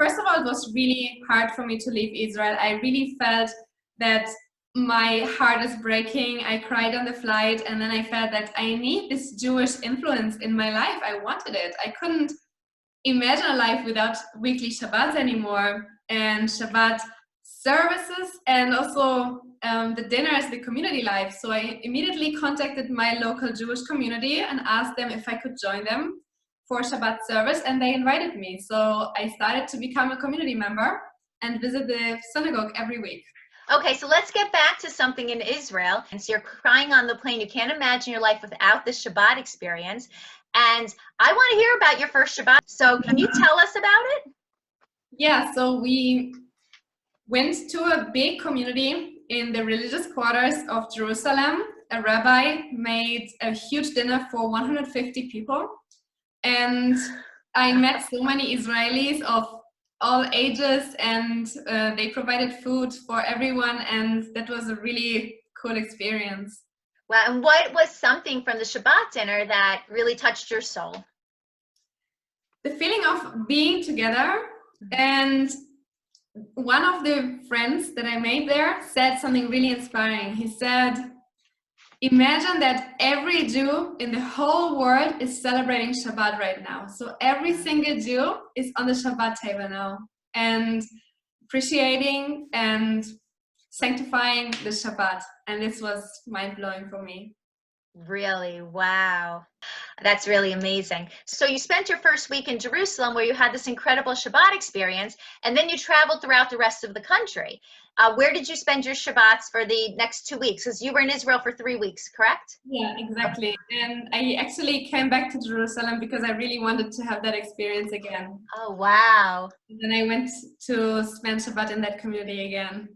first of all, it was really hard for me to leave Israel. I really felt that my heart is breaking. I cried on the flight, and then I felt that I need this Jewish influence in my life. I wanted it. I couldn't imagine a life without weekly Shabbats anymore, and Shabbat services, and also the dinners, the community life. So I immediately contacted my local Jewish community and asked them if I could join them for Shabbat service, and they invited me. So I started to become a community member and visit the synagogue every week. Okay, so let's get back to something in Israel. And so you're crying on the plane. You can't imagine your life without the Shabbat experience. And I want to hear about your first Shabbat. So can you tell us about it? Yeah, so we went to a big community in the religious quarters of Jerusalem. A rabbi made a huge dinner for 150 people. And I met so many Israelis of all ages, and they provided food for everyone, and that was a really cool experience. Well, and what was something from the Shabbat dinner that really touched your soul? The feeling of being together. And one of the friends that I made there said something really inspiring. He said, imagine that every Jew in the whole world is celebrating Shabbat right now. So every single Jew is on the Shabbat table now and appreciating and sanctifying the Shabbat. And this was mind-blowing for me. Really? Wow. That's really amazing. So you spent your first week in Jerusalem where you had this incredible Shabbat experience, and then you traveled throughout the rest of the country. Where did you spend your Shabbats for the next 2 weeks? Because you were in Israel for 3 weeks, correct? Yeah, exactly. And I actually came back to Jerusalem because I really wanted to have that experience again. Oh, wow. And then I went to spend Shabbat in that community again.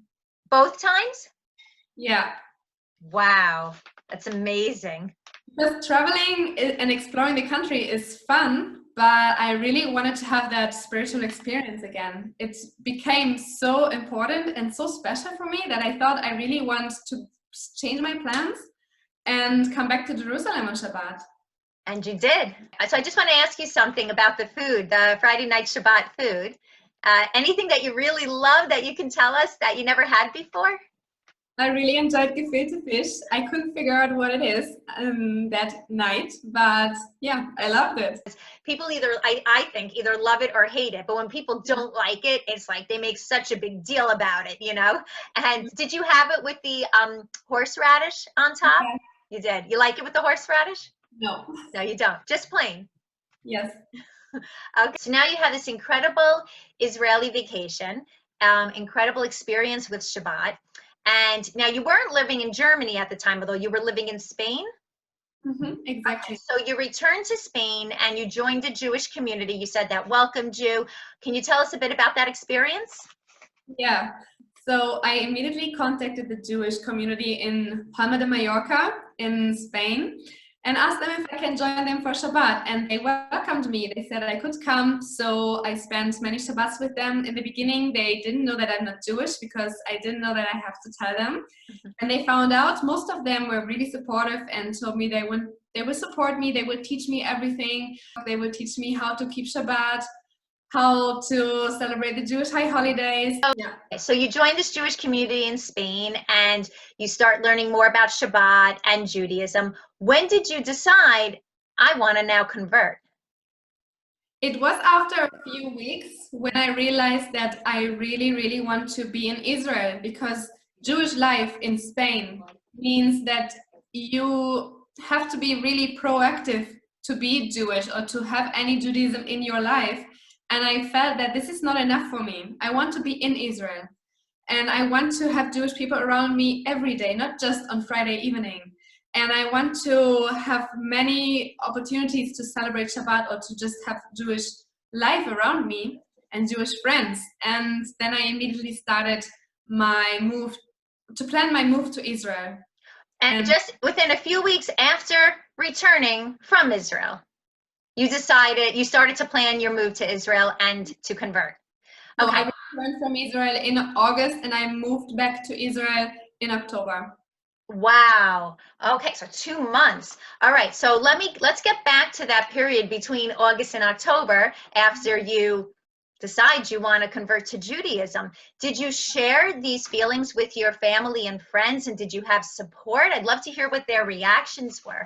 Both times? Yeah. Wow. That's amazing. Because traveling and exploring the country is fun, but I really wanted to have that spiritual experience again. It became so important and so special for me that I thought I really want to change my plans and come back to Jerusalem on Shabbat. And you did. So I just want to ask you something about the food, the Friday night Shabbat food. Anything that you really love that you can tell us that you never had before? I really enjoyed gefilte fish. I couldn't figure out what it is that night, but yeah, I loved it. People either, I think, either love it or hate it. But when people don't like it, it's like they make such a big deal about it, you know? And did you have it with the horseradish on top? Okay. You did. You like it with the horseradish? No. No, you don't. Just plain. Yes. Okay. So now you have this incredible Israeli vacation, incredible experience with Shabbat. And now you weren't living in Germany at the time, although you were living in Spain? Mm-hmm, exactly. So you returned to Spain and you joined a Jewish community. You said that welcomed you. Can you tell us a bit about that experience? Yeah. So I immediately contacted the Jewish community in Palma de Mallorca in Spain and asked them if I can join them for Shabbat. And they welcomed me. They said I could come. So I spent many Shabbats with them. In the beginning, they didn't know that I'm not Jewish because I didn't know that I have to tell them. And they found out. Most of them were really supportive and told me they would support me. They would teach me everything. They would teach me how to keep Shabbat, how to celebrate the Jewish high holidays. So you joined this Jewish community in Spain and you start learning more about Shabbat and Judaism. When did you decide, I want to now convert? It was after a few weeks when I realized that I really, really want to be in Israel, because Jewish life in Spain means that you have to be really proactive to be Jewish or to have any Judaism in your life. And I felt that this is not enough for me. I want to be in Israel. And I want to have Jewish people around me every day, not just on Friday evening. And I want to have many opportunities to celebrate Shabbat or to just have Jewish life around me and Jewish friends. And then I immediately started to plan my move to Israel. And just within a few weeks after returning from Israel, you started to plan your move to Israel and to convert. Okay. So I returned from Israel in August and I moved back to Israel in October. Wow. Okay, so 2 months. All right, so let's get back to that period between August and October after you decide you want to convert to Judaism. Did you share these feelings with your family and friends, and did you have support? I'd love to hear what their reactions were.